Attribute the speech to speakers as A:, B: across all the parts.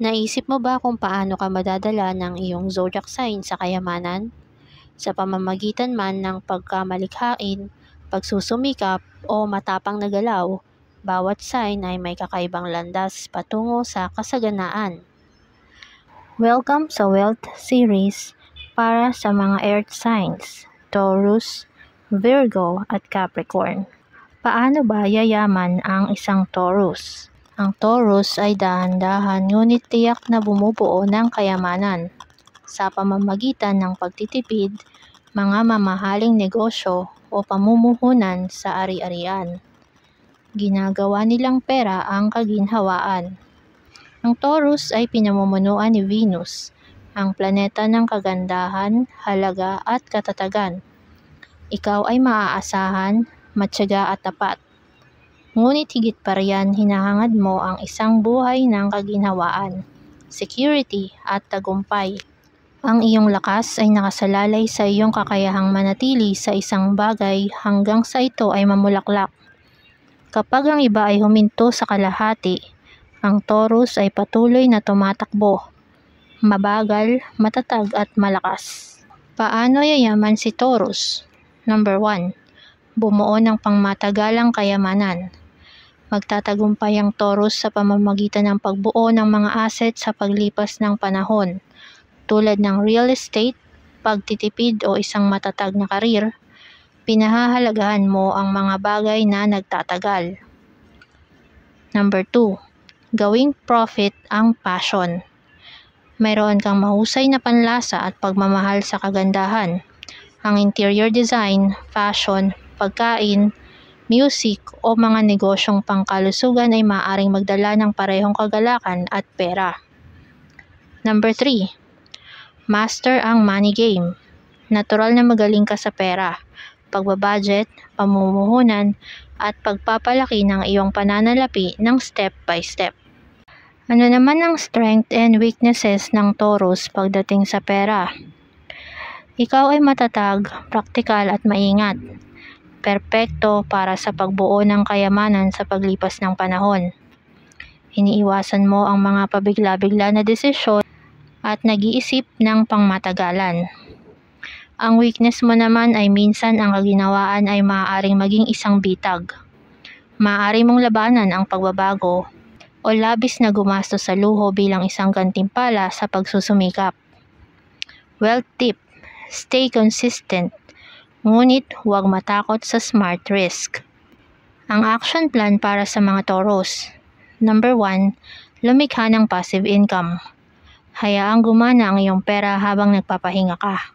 A: Naisip mo ba kung paano ka madadala ng iyong zodiac sign sa kayamanan? Sa pamamagitan man ng pagkamalikhain, pagsusumikap o matapang na galaw, bawat sign ay may kakaibang landas patungo sa kasaganaan. Welcome sa Wealth Series para sa mga Earth signs, Taurus, Virgo at Capricorn. Paano ba yayaman ang isang Taurus? Ang Taurus ay dahan-dahan ngunit tiyak na bumubuo ng kayamanan sa pamamagitan ng pagtitipid, mga mamahaling negosyo o pamumuhunan sa ari-arian. Ginagawa nilang pera ang kaginhawaan. Ang Taurus ay pinamumunuan ni Venus, ang planeta ng kagandahan, halaga at katatagan. Ikaw ay maaasahan, matyaga at tapat. Ngunit higit pa riyan, hinahangad mo ang isang buhay ng kaginhawaan, security at tagumpay. Ang iyong lakas ay nakasalalay sa iyong kakayahang manatili sa isang bagay hanggang sa ito ay mamulaklak. Kapag ang iba ay huminto sa kalahati, ang Taurus ay patuloy na tumatakbo, mabagal, matatag at malakas. Paano yayaman si Taurus? Number 1. Bumuo ng pangmatagalang kayamanan. Magtatagumpay ang Taurus sa pamamagitan ng pagbuo ng mga asset sa paglipas ng panahon, tulad ng real estate, pagtitipid o isang matatag na karir. Pinahahalagahan mo ang mga bagay na nagtatagal. Number 2. Gawing profit ang passion. Mayroon kang mahusay na panlasa at pagmamahal sa kagandahan. Ang interior design, fashion, pagkain, music o mga negosyong pangkalusugan ay maaaring magdala ng parehong kagalakan at pera. Number 3. Master ang money game. Natural na magaling ka sa pera, pagbabudget, pamumuhunan, at pagpapalaki ng iyong pananalapi ng step by step. Ano naman ang strength and weaknesses ng Taurus pagdating sa pera? Ikaw ay matatag, praktikal at maingat. Perpekto para sa pagbuo ng kayamanan sa paglipas ng panahon. Iniiwasan mo ang mga pabigla-bigla na desisyon at nag-iisip ng pangmatagalan. Ang weakness mo naman ay minsan ang kaginawaan ay maaaring maging isang bitag. Maaari mong labanan ang pagbabago o labis na gumastos sa luho bilang isang gantimpala sa pagsusumikap. Wealth tip: stay consistent. Ngunit huwag matakot sa smart risk. Ang action plan para sa mga Taurus. Number 1. Lumikha ng passive income. Hayaang gumana ang iyong pera habang nagpapahinga ka.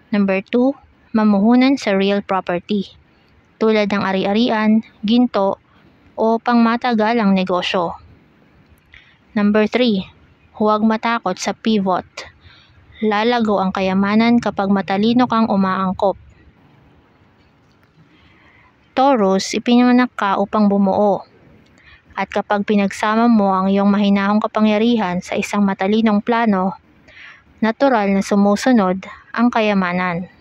A: Number 2. Mamuhunan sa real property, tulad ng ari-arian, ginto, o pangmatagalang negosyo. Number 3. Huwag matakot sa pivot. Lalago ang kayamanan kapag matalino kang umaangkop. Taurus, ipinanganak ka upang bumuo. At kapag pinagsama mo ang iyong mahinahong kapangyarihan sa isang matalinong plano, natural na sumusunod ang kayamanan.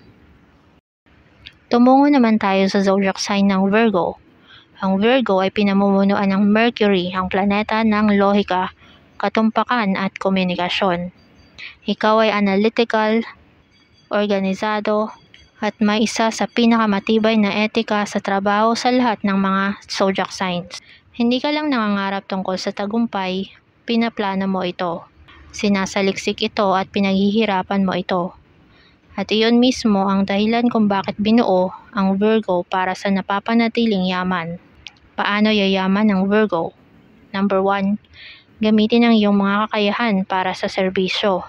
A: Tumungo naman tayo sa zodiac sign ng Virgo. Ang Virgo ay pinamumunuan ng Mercury, ang planeta ng lohika, katumpakan at komunikasyon. Ikaw ay analytical, organisado, at may isa sa pinakamatibay na etika sa trabaho sa lahat ng mga zodiac signs. Hindi ka lang nangangarap tungkol sa tagumpay, pinaplano mo ito. Sinasaliksik ito at pinaghihirapan mo ito. At iyon mismo ang dahilan kung bakit binuo ang Virgo para sa napapanatiling yaman. Paano yayaman ang Virgo? Number 1. Gamitin ang iyong mga kakayahan para sa serbisyo.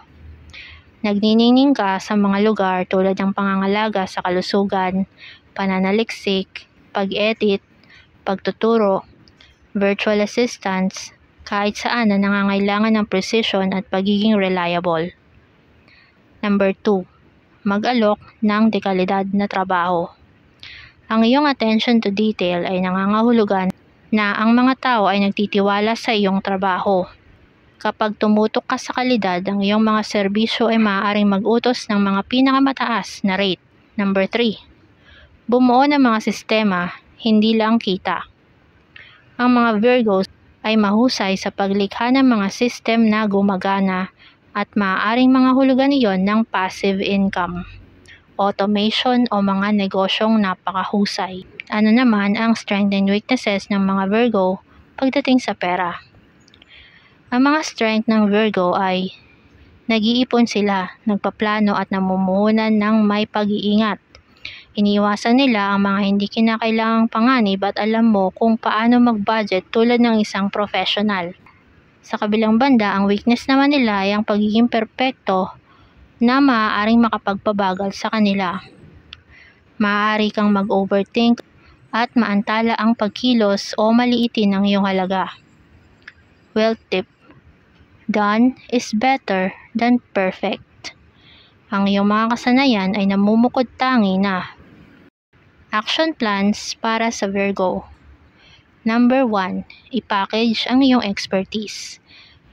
A: Nagniningning ka sa mga lugar tulad ng pangangalaga sa kalusugan, pananaliksik, pag-edit, pagtuturo, virtual assistance, kahit saan na nangangailangan ng precision at pagiging reliable. Number 2. Mag-alok ng dekalidad na trabaho. Ang iyong attention to detail ay nangangahulugan na ang mga tao ay nagtitiwala sa iyong trabaho. Kapag tumutok ka sa kalidad, ang iyong mga serbisyo ay maaaring mag-utos ng mga pinakamataas na rate. Number 3. Bumuo ng mga sistema, hindi lang kita. Ang mga Virgos ay mahusay sa paglikha ng mga system na gumagana at maaaring mga hulugan iyon ng passive income, automation o mga negosyong napakahusay. Ano naman ang strengths and weaknesses ng mga Virgo pagdating sa pera? Ang mga strength ng Virgo ay nag-iipon sila, nagpaplano at namumuhunan ng may pag-iingat. Iniiwasan nila ang mga hindi kinakailangang panganib at alam mo kung paano mag-budget tulad ng isang professional. Sa kabilang banda, ang weakness naman nila ay ang pagiging perpekto na maaaring makapagpabagal sa kanila. Maaari kang mag-overthink at maantala ang pagkilos o maliitin ang iyong halaga. Wealth tip: done is better than perfect. Ang iyong mga kasanayan ay namumukod tangi na. Action plans para sa Virgo. Number 1, i-package ang iyong expertise.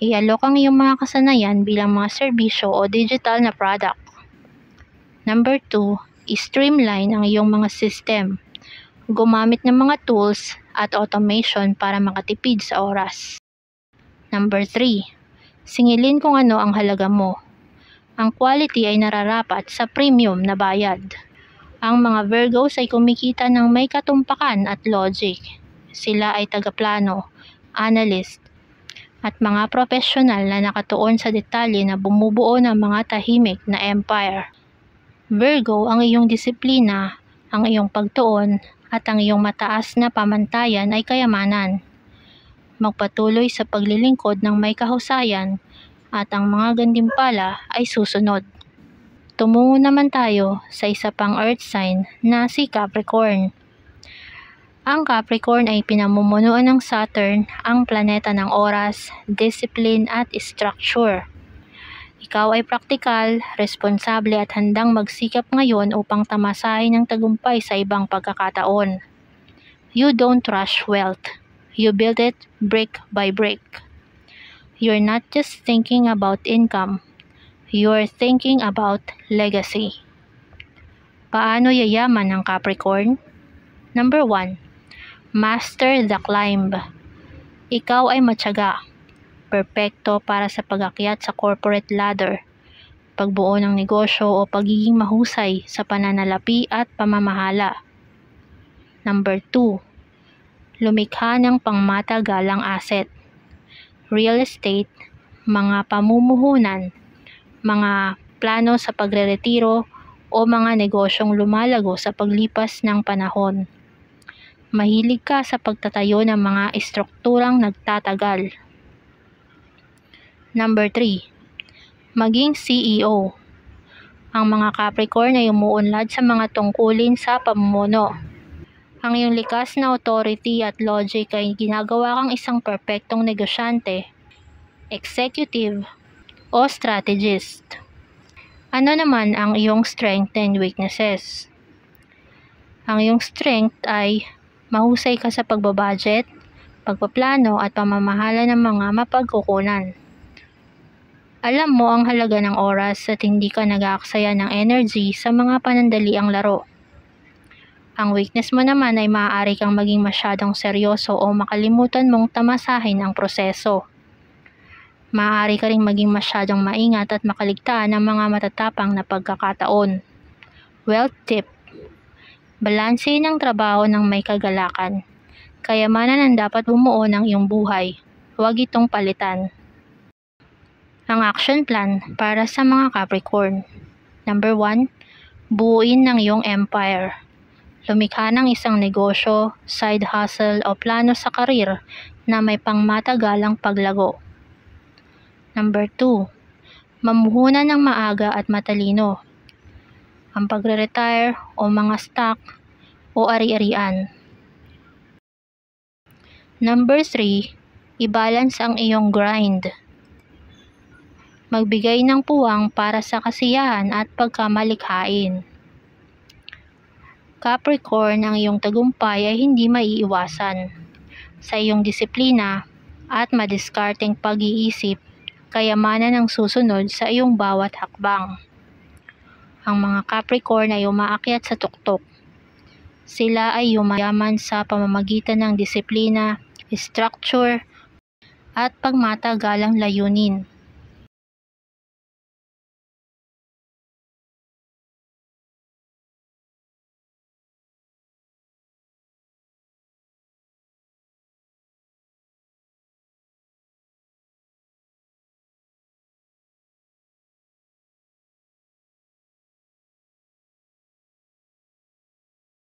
A: I-alok ang iyong mga kasanayan bilang mga serbisyo o digital na product. Number 2, i-streamline ang iyong mga system. Gumamit ng mga tools at automation para makatipid sa oras. Number 3, singilin kung ano ang halaga mo. Ang quality ay nararapat sa premium na bayad. Ang mga Virgos ay kumikita ng may katumpakan at logic. Sila ay tagaplano, analyst, at mga profesional na nakatuon sa detalye na bumubuo ng mga tahimik na empire. Virgo, ang iyong disiplina, ang iyong pagtuon, at ang iyong mataas na pamantayan ay kayamanan. Magpatuloy sa paglilingkod ng may kahusayan at ang mga gantimpala ay susunod. Tumungo naman tayo sa isa pang earth sign na si Capricorn. Ang Capricorn ay pinamumunuan ng Saturn, ang planeta ng oras, discipline at structure. Ikaw ay praktikal, responsable at handang magsikap ngayon upang tamasahin ang tagumpay sa ibang pagkakataon. You don't rush wealth. You build it brick by brick. You're not just thinking about income. You're thinking about legacy. Paano yayaman ang Capricorn? Number 1, master the climb. Ikaw ay matyaga, perpekto para sa pag-akyat sa corporate ladder, pagbuo ng negosyo o pagiging mahusay sa pananalapi at pamamahala. Number 2, lumikha ng pangmatagalang asset. Real estate, mga pamumuhunan, mga plano sa pagreretiro o mga negosyong lumalago sa paglipas ng panahon. Mahilig ka sa pagtatayo ng mga estrukturang nagtatagal. Number 3, maging CEO. Ang mga Capricorn ay umuunlad sa mga tungkulin sa pamumuno. Ang iyong likas na authority at logic ay ginagawa kang isang perpektong negosyante, executive, o strategist. Ano naman ang iyong strength and weaknesses? Ang iyong strength ay mahusay ka sa pagbabudget, pagpaplano at pamamahala ng mga mapagkukunan. Alam mo ang halaga ng oras at hindi ka nag-aaksaya ng energy sa mga panandaliang laro. Ang weakness mo naman ay maaari kang maging masyadong seryoso o makalimutan mong tamasahin ang proseso. Maaari ka ring maging masyadong maingat at makaligtaan ng mga matatapang na pagkakataon. Wealth tip: balansehin ang trabaho ng may kagalakan. Kayamanan ang dapat bumuo ng iyong buhay. Huwag itong palitan. Ang action plan para sa mga Capricorn. Number 1, buuin ng iyong empire. Lumikha ng isang negosyo, side hustle o plano sa karir na may pangmatagalang paglago. Number 2, mamuhunan ng maaga at matalino. Ang pagre-retire o mga stock o ari-arian. Number 3, i-balance ang iyong grind. Magbigay ng puwang para sa kasiyahan at pagkamalikhain. Capricorn, ang iyong tagumpay ay hindi maiiwasan. Sa iyong disiplina at madiskarteng pag-iisip, kayamanan ang susunod sa iyong bawat hakbang. Ang mga Capricorn ay umaakyat sa tuktok. Sila ay yumayaman sa pamamagitan ng disiplina, structure, at pangmatagalang layunin.